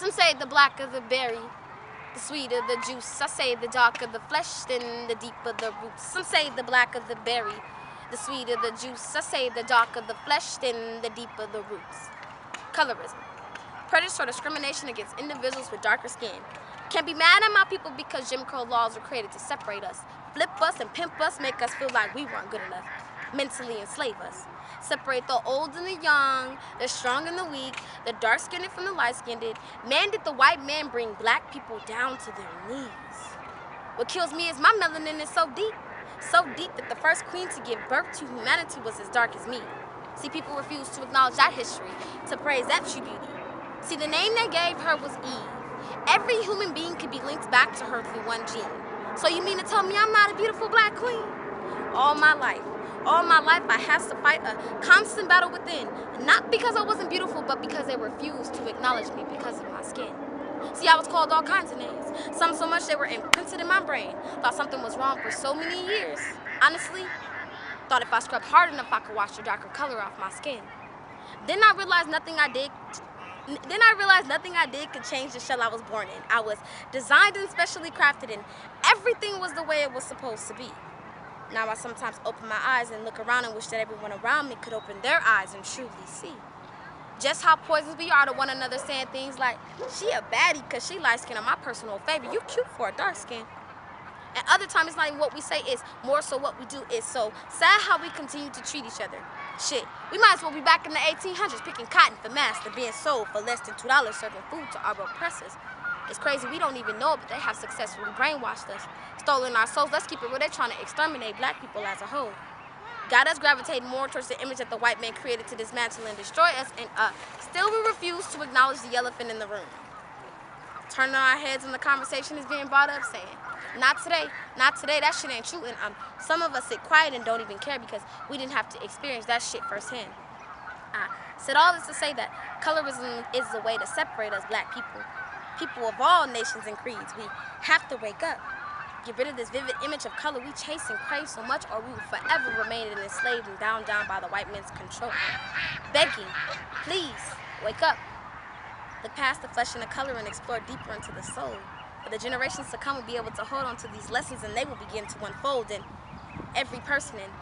Some say the blacker the berry, the sweeter the juice. I say the darker the flesh, then the deeper the roots. Some say the blacker the berry, the sweeter the juice. I say the darker the flesh, then the deeper the roots. Colorism. Prejudice or discrimination against individuals with darker skin. Can't be mad at my people because Jim Crow laws were created to separate us, flip us and pimp us, make us feel like we weren't good enough, mentally enslave us. Separate the old and the young, the strong and the weak, the dark-skinned from the light-skinned. Man, did the white man bring black people down to their knees. What kills me is my melanin is so deep that the first queen to give birth to humanity was as dark as me. See, people refuse to acknowledge that history, to praise that true beauty. See, the name they gave her was Eve. Every human being could be linked back to her through one gene. So you mean to tell me I'm not a beautiful black queen? All my life I had to fight a constant battle within. Not because I wasn't beautiful, but because they refused to acknowledge me because of my skin. See, I was called all kinds of names. Some so much they were imprinted in my brain. Thought something was wrong for so many years. Honestly, thought if I scrubbed hard enough I could wash the darker color off my skin. Then I realized nothing I did could change the shell I was born in. I was designed and specially crafted, and everything was the way it was supposed to be. Now I sometimes open my eyes and look around and wish that everyone around me could open their eyes and truly see just how poisonous we are to one another, saying things like, she a baddie because she light skin, or my personal favorite, you cute for a dark skin. And other times it's not even what we say, it's more so what we do. Is so sad how we continue to treat each other. Shit, we might as well be back in the 1800s picking cotton for masks and being sold for less than $2 serving food to our oppressors. It's crazy, we don't even know it, but they have successfully brainwashed us, stolen our souls. Let's keep it real, they're trying to exterminate black people as a whole. Got us gravitating more towards the image that the white man created to dismantle and destroy us, and still we refuse to acknowledge the elephant in the room. Turning our heads when the conversation is being brought up, saying, not today, that shit ain't true. And some of us sit quiet and don't even care because we didn't have to experience that shit firsthand. I said all this to say that colorism is the way to separate us black people. People of all nations and creeds, we have to wake up. Get rid of this vivid image of color we chase and crave so much, or we will forever remain enslaved and bound down by the white man's control. Begging, please, wake up. Look past the flesh and the color and explore deeper into the soul. For the generations to come will be able to hold on to these lessons, and they will begin to unfold. And every person and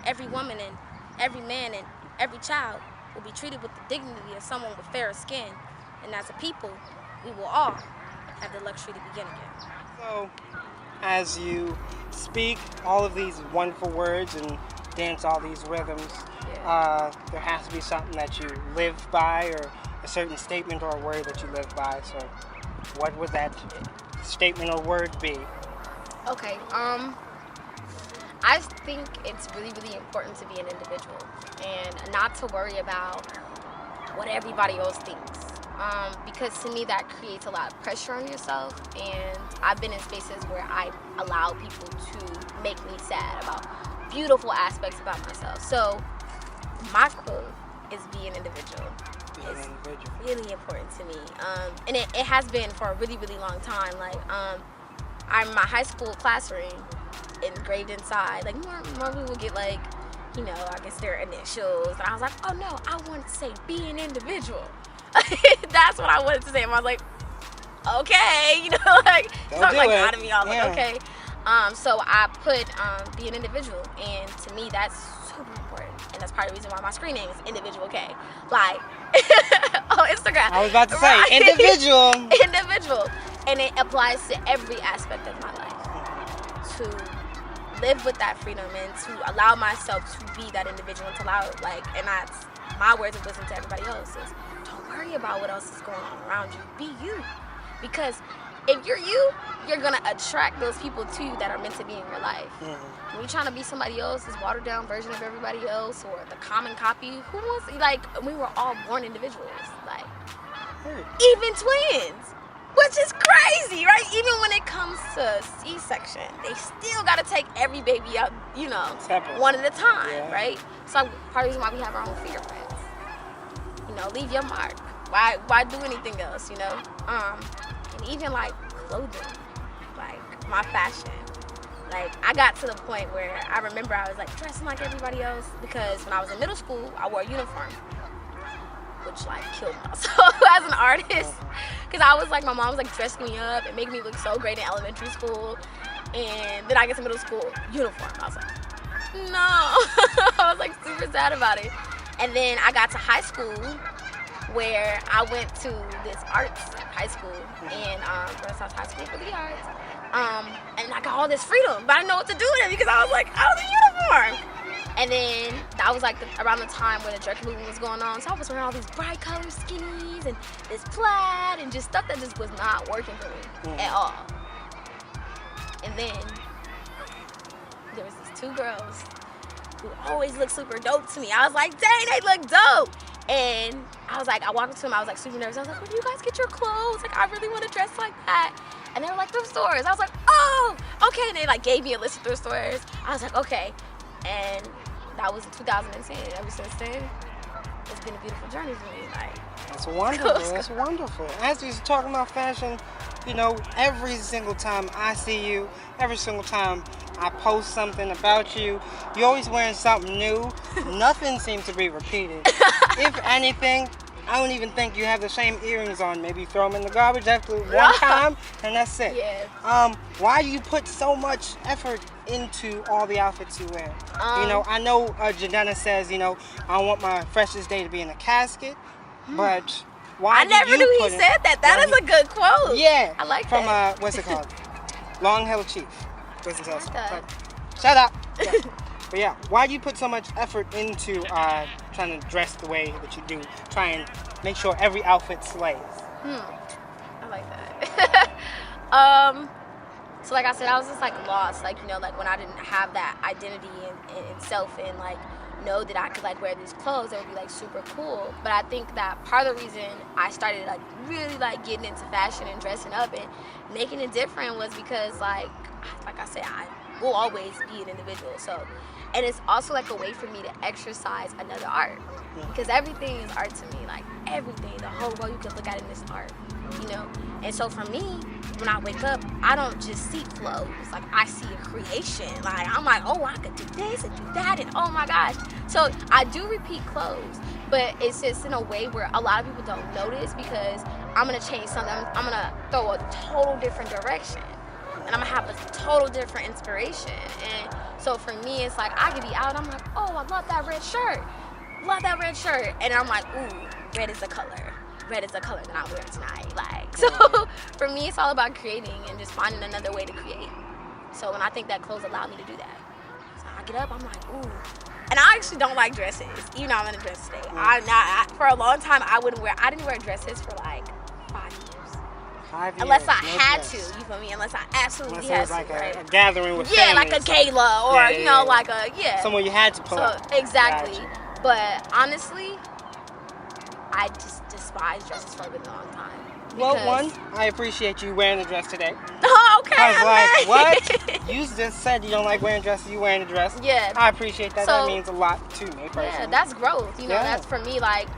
every woman and every man and every child will be treated with the dignity of someone with fairer skin. And as a people, we will all have the luxury to begin again. So, as you speak all of these wonderful words and dance all these rhythms, there has to be something that you live by, or a certain statement or a word that you live by. So what would that statement or word be? Okay, I think it's really, really important to be an individual and not to worry about what everybody else thinks. Because to me that creates a lot of pressure on yourself, and I've been in spaces where I allow people to make me sad about beautiful aspects about myself. So my quote is be an individual. It's really important to me, and it has been for a really, really long time. Like, I'm my high school classroom engraved inside. Like, more people would get like, you know, I guess their initials, and I was like, oh no, I wanted to say be an individual. That's what I wanted to say, and I was like, okay, you know, like something like out of me. I was like, okay. So I put be an individual, and to me that's super important, and that's part of the reason why my screen name is Individual K. Like on Instagram. I was about to say individual. Individual, and it applies to every aspect of my life. To live with that freedom and to allow myself to be that individual, and to allow and that's my words of wisdom to everybody else is don't worry about what else is going on around you. Be you, because if you're you, you're gonna attract those people to you that are meant to be in your life. When you're trying to be somebody else, this watered down version of everybody else, or the common copy, who wants? We were all born individuals, even twins, which is crazy, right? Even when it comes to C-section, they still gotta take every baby out, one at a time, right? So part of the reason why we have our own fingerprints. Leave your mark. Why do anything else? And even clothing, my fashion. I got to the point where I remember I was dressing like everybody else, because when I was in middle school, I wore a uniform, which killed myself as an artist, Because I was like, my mom was like dressing me up and making me look so great in elementary school. And then I get to middle school, uniform. I was like, no. I was like super sad about it. And then I got to high school where I went to this arts high school in Renaissance High School for the Arts. And I got all this freedom, but I didn't know what to do with it because I was like, I was in uniform. And then that was like around the time when the jerky movement was going on. So I was wearing all these bright color skinnies and this plaid and just stuff that just was not working for me at all. And then there was these 2 girls who always looked super dope to me. I was like, dang, they look dope. And I was like, I walked up to them, I was like super nervous. I was like, where do you guys get your clothes? Like, I really want to dress like that. And they were like, thrift stores. I was like, oh, okay. And they like gave me a list of thrift stores. I was like, okay. And that was in 2010. Ever since then, it's been a beautiful journey for me. Like, that's wonderful. That's wonderful. As we was talking about fashion, you know, every single time I see you, every single time I post something about you, you're always wearing something new. Nothing seems to be repeated. If anything, I don't even think you have the same earrings on. Maybe throw them in the garbage after one time, and that's it. Yeah. Why do you put so much effort into all the outfits you wear? You know, I know Janetta says, you know, I want my freshest day to be in a casket, but why I never knew he said that. That is a good quote. Yeah. I like from, that. What's it called? Long Hill Chief. What's it called? Like Shut up. Yeah. But yeah, why do you put so much effort into trying to dress the way that you do? Try and make sure every outfit slays. I like that. So like I said, I was just like lost, like, you know, like when I didn't have that identity in self and like know that I could like wear these clothes that would be like super cool. But I think that part of the reason I started like really like getting into fashion and dressing up and making it different was because like I said, I will always be an individual. So, and it's also like a way for me to exercise another art, because everything is art to me. Like everything, the whole world you can look at it is art, you know. And so for me, when I wake up, I don't just see clothes. Like I see a creation. Like I'm like, oh, I could do this and do that, and oh my gosh. So I do repeat clothes, but it's just in a way where a lot of people don't notice, because I'm gonna change something. I'm gonna throw a total different direction, and I'm gonna have a total different inspiration. And so for me, it's like I could be out, I'm like, oh, I love that red shirt. Love that red shirt. And I'm like, ooh, red is a color. Red is the color that I'm wearing tonight. Like, so for me, it's all about creating and just finding another way to create. So when I think that clothes allow me to do that. So I get up, I'm like, ooh. And I actually don't like dresses, even though I'm in a dress today. For a long time, I didn't wear dresses for like 5 years. 5 years. Unless I had to, you feel me? Unless I absolutely had to. Like right? a gathering with yeah, family like a gala or, you know, like a, somewhere you had to pull up. Exactly. Gotcha. But honestly, I just despise dresses for a really long time. Well, one, I appreciate you wearing a dress today. Oh, okay. I was like, what? You just said you don't like wearing dresses, you wearing a dress. Yeah. I appreciate that. So, that means a lot to me personally. Yeah, that's growth. You know, that's for me, like,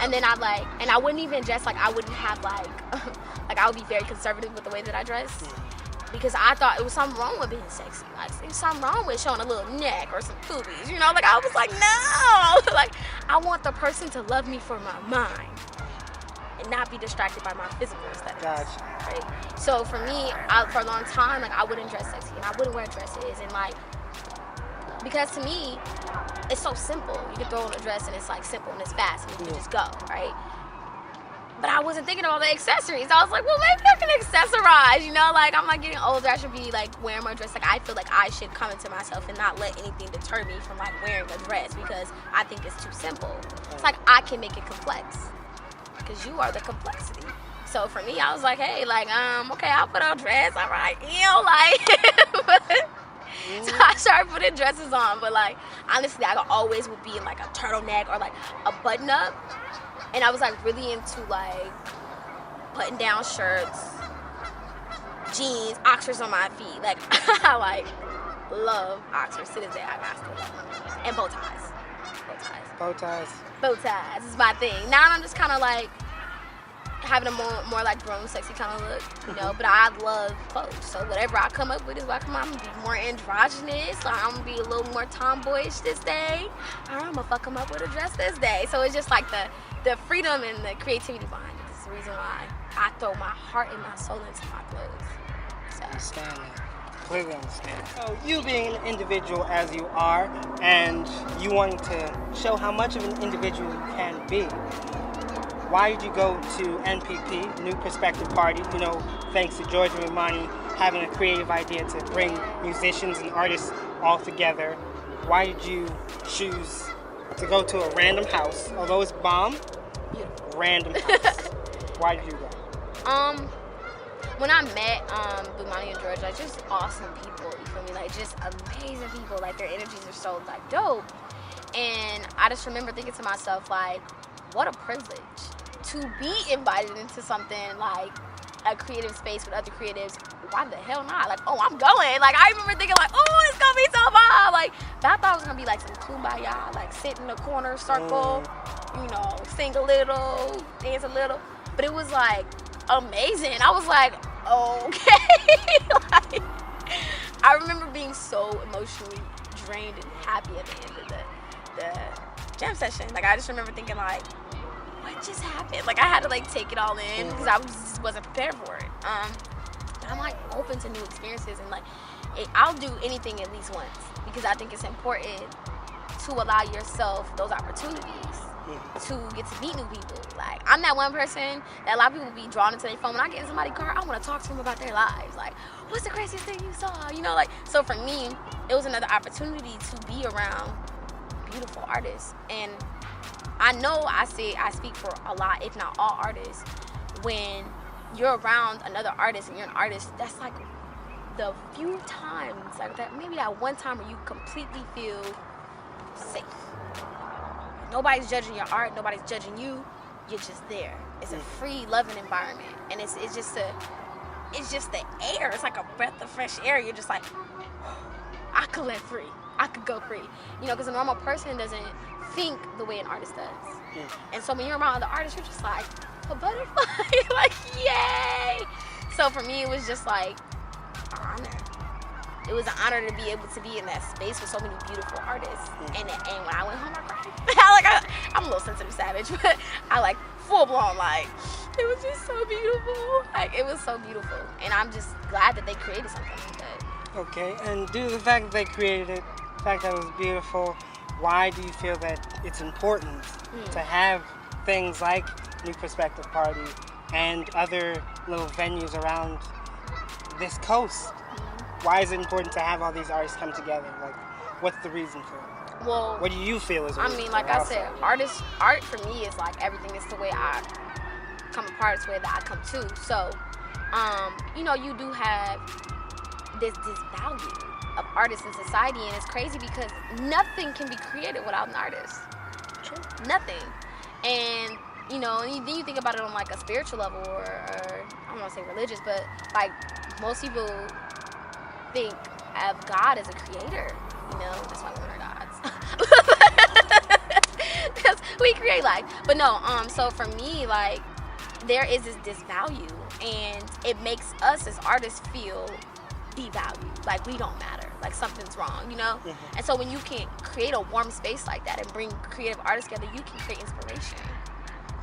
and then I wouldn't even dress, like, I wouldn't have, like, like, I would be very conservative with the way that I dress. Because I thought it was something wrong with being sexy. Like, there's something wrong with showing a little neck or some boobies. You know, like, I was like, no. Like, I want the person to love me for my mind and not be distracted by my physical aesthetics. Gotcha. Right? So for me, for a long time, like, I wouldn't dress sexy and I wouldn't wear dresses. And, like, because to me, it's so simple. You can throw on a dress and it's, like, simple and it's fast and you can just go, right? But I wasn't thinking of all the accessories. I was like, well, maybe I can accessorize, you know? Like, I'm like getting older. I should be like wearing my dress. Like, I feel like I should come into myself and not let anything deter me from like wearing a dress, because I think it's too simple. It's like I can make it complex, because you are the complexity. So for me, I was like, hey, like, okay, I'll put on a dress. All right, you know, like. So I started putting dresses on, but like honestly, I always would be in like a turtleneck or like a button up. And I was like really into like button down shirts, jeans, Oxfords on my feet. Like I like love Oxfords to this day. I still love them. And bow ties. Bow ties. Bow ties is my thing. Now I'm just kind of like having a more like grown, sexy kind of look, you know. But I love clothes, so whatever I come up with is what I come up. I'm gonna be more androgynous. Like, I'm gonna be a little more tomboyish this day. Or I'm gonna fuck them up with a dress this day. So it's just like the freedom and the creativity behind it is the reason why I throw my heart and my soul into my clothes. So. Understand that. Completely understand. So you being an individual as you are, and you wanting to show how much of an individual you can be, why did you go to NPP, New Perspective Party? You know, thanks to George and Imani having a creative idea to bring musicians and artists all together. Why did you choose to go to a random house, although it's bomb? Random house. Why did you go? When I met Bumani and George, like just awesome people, you feel me? Like just amazing people. Like their energies are so like dope. And I just remember thinking to myself, like, what a privilege to be invited into something like a creative space with other creatives. Why the hell not? Like, oh, I'm going. Like I remember thinking like, oh, it's gonna be so fun. Like I thought it was gonna be like some kumbaya, like sit in the corner circle, you know, sing a little, dance a little. But it was like amazing. I was like, okay. Like, I remember being so emotionally drained and happy at the end of the jam session. Like I just remember thinking like, what just happened? Like I had to like take it all in because I wasn't prepared for it. But I'm like open to new experiences and like I'll do anything at least once because I think it's important to allow yourself those opportunities to get to meet new people. Like I'm that one person that a lot of people be drawn into their phone. When I get in somebody's car, I want to talk to them about their lives. Like, what's the craziest thing you saw? You know, like so for me, it was another opportunity to be around beautiful artists. And I know I speak for a lot, if not all artists, when you're around another artist and you're an artist, that's like the few times, like that maybe that one time where you completely feel safe. Nobody's judging your art, nobody's judging you, you're just there. It's a free, loving environment. And it's just the air. It's like a breath of fresh air. You're just like, I could let free. I could go free. You know, because a normal person doesn't think the way an artist does. And so when you're around other artists, you're just like a butterfly. Like, yay! So for me, it was just like an honor. It was an honor to be able to be in that space with so many beautiful artists. And when I went home, I cried. I'm a little sensitive savage, but I like full blown, like, it was just so beautiful. Like, it was so beautiful. And I'm just glad that they created something like that. Okay, and due to the fact that they created it, the fact that it was beautiful, why do you feel that it's important to have things like New Perspective Party and other little venues around this coast? Why is it important to have all these artists come together? Like, what's the reason for it? Well, what do you feel is? I mean, like I said, art for me is like everything. It's the way I come apart. It's the way that I come to. So, you know, you do have this value of artists in society, and it's crazy because nothing can be created without an artist. True. Nothing. And you know, and then you think about it on like a spiritual level, or I don't want to say religious, but like most people think of God as a creator. You know, that's why we're gods. Because we create life. But no, so for me, like, there is this value, and it makes us as artists feel devalued. Like, we don't matter. Like, something's wrong, you know? And so when you can create a warm space like that and bring creative artists together, you can create inspiration.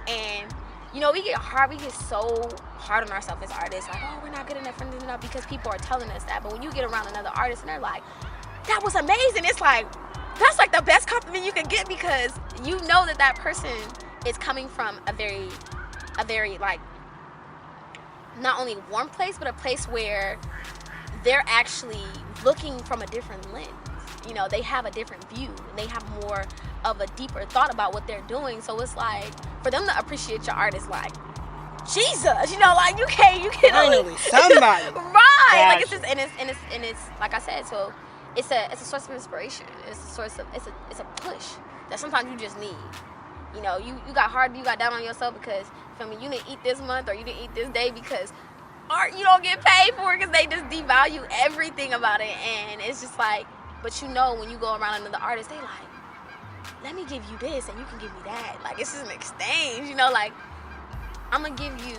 And you know, we get so hard on ourselves as artists, like, oh, we're not good enough, because people are telling us that. But when you get around another artist and they're like, that was amazing, it's like, that's like the best compliment you can get, because you know that person is coming from a very like, not only warm place, but a place where they're actually looking from a different lens. You know, they have a different view, and they have more of a deeper thought about what they're doing. So it's like, for them to appreciate your art is like, Jesus, you know, like you can't finally somebody right. Like, it's just and it's like I said, so it's a source of inspiration. It's a source of it's a push that sometimes you just need. You know, you got down on yourself because, feel me, you didn't eat this month or you didn't eat this day because art you don't get paid for, because they just devalue everything about it. And it's just like, but you know, when you go around another artist, they like, let me give you this and you can give me that. Like, it's just an exchange, you know, like, I'm gonna give you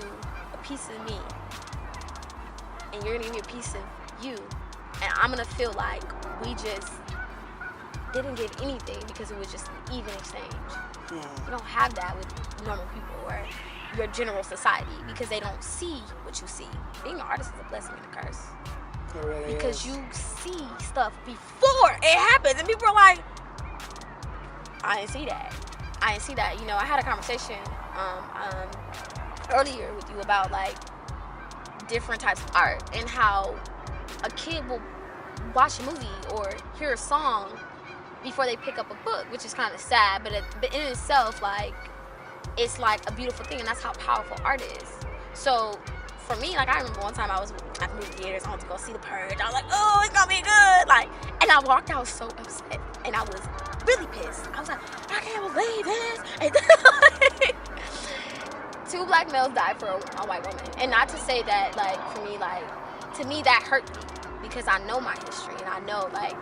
a piece of me and you're gonna give me a piece of you, and I'm gonna feel like we just didn't get anything because it was just an even exchange. You don't have that with normal people, or your general society because they don't see what you see. Being an artist is a blessing and a curse. It really Because is. you see stuff before it happens, and people are like, I didn't see that. I didn't see that. You know, I had a conversation earlier with you about like different types of art and how a kid will watch a movie or hear a song before they pick up a book, which is kind of sad, but in itself, like, it's like a beautiful thing, and that's how powerful art is. So for me, like, I remember one time I was at the movie theaters, I went to go see The Purge. I was like, oh, it's gonna be good, like, and I walked out so upset, and I was really pissed. I was like, I can't believe this. And 2 black males died for a white woman, and not to say that, like, for me, like, to me that hurt me because I know my history, and I know, like,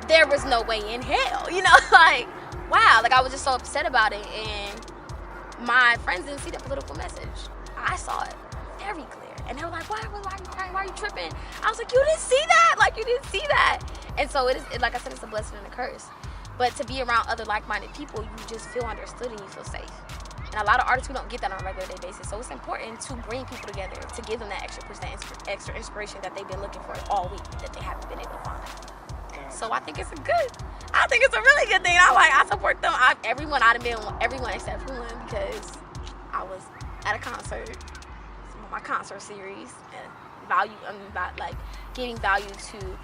there was no way in hell, you know, like, wow, like, I was just so upset about it, and my friends didn't see the political message. I saw it very clear, and they were like, why are you crying, why are you tripping? I was like, you didn't see that, like, you didn't see that. And so like I said, it's a blessing and a curse, but to be around other like-minded people, you just feel understood and you feel safe. And a lot of artists, we don't get that on a regular day basis, so it's important to bring people together, to give them that extra push, that extra inspiration that they've been looking for all week that they haven't been able to find. So I think it's a really good thing. I support them. Everyone except for one, because I was at a concert, my concert series, and giving value to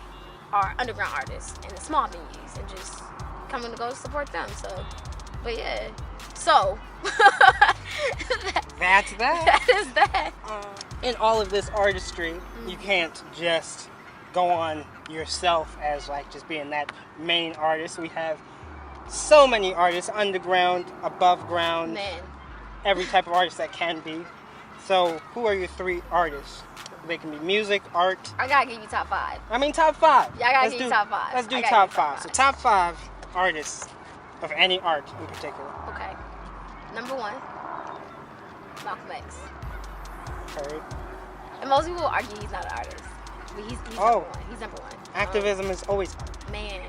our underground artists and the small venues, and just coming to go support them. So, but yeah, so That's that. that is that. In all of this artistry, you can't just go on yourself as like just being that main artist. We have so many artists, underground, above ground, Man, every type of artist that can be. So who are your 3 artists? They can be music, art. I gotta give you top 5. I mean top 5. Yeah, I gotta give you top 5. Let's do I gotta top give you top 5. So 5. top 5 artists of any art in particular. Okay. Number 1, Malcolm X. Heard. And most people argue he's not an artist, but he's Oh. number 1. He's number 1. Activism is always art. Man,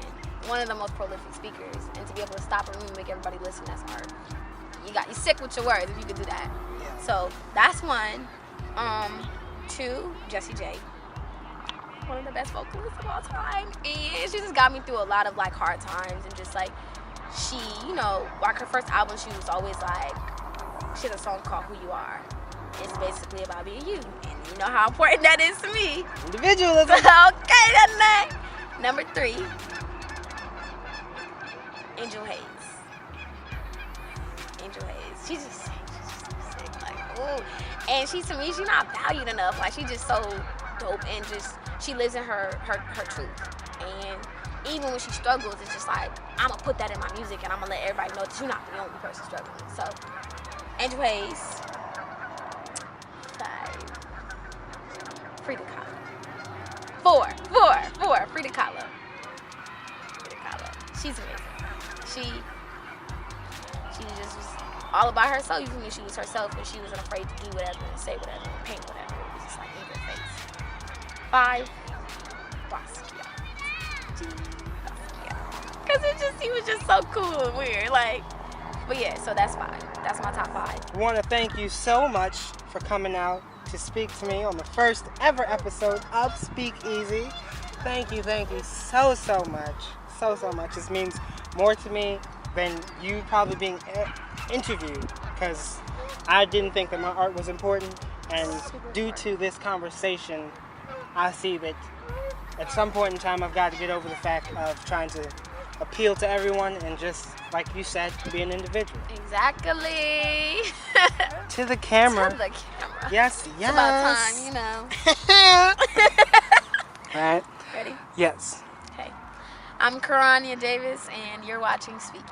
one of the most prolific speakers, and to be able to stop a room and make everybody listen, that's art. You sick with your words if you could do that. Yeah. So that's 1. 2, Jessie J. One of the best vocalists of all time, and she just got me through a lot of like hard times, and just like she, you know, like her first album, she was always like, she had a song called Who You Are. It's basically about being you, and you know how important that is to me. Individualism. Okay, that's that. Number 3, Angel Hayes. Angel Hayes. She's just sick. Like, ooh. And to me, she's not valued enough. Like, she's just so dope, and just, she lives in her truth. And even when she struggles, it's just like, I'm going to put that in my music, and I'm going to let everybody know that you're not the only person struggling. So, Angel Hayes. 5, Frida Kahlo. 4, Frida Kahlo. Frida Kahlo. She's amazing. She just was all about herself. You mean she was herself, and she wasn't afraid to do whatever and say whatever and paint whatever. It was just like in your face. 5, Basquiat. Because he was just so cool and weird. Like, but yeah, so that's 5. That's my top 5. I want to thank you so much for coming out to speak to me on the first ever episode of Speak Easy. Thank you so much. So much. This means more to me than you probably being interviewed, because I didn't think that my art was important, and due to this conversation, I see that at some point in time I've got to get over the fact of trying to appeal to everyone and just, like you said, be an individual. Exactly. To the camera. To the camera. Yes. It's about time, you know. Right. Ready? Yes. Okay. I'm Kierunya Davis, and you're watching Speak Easy.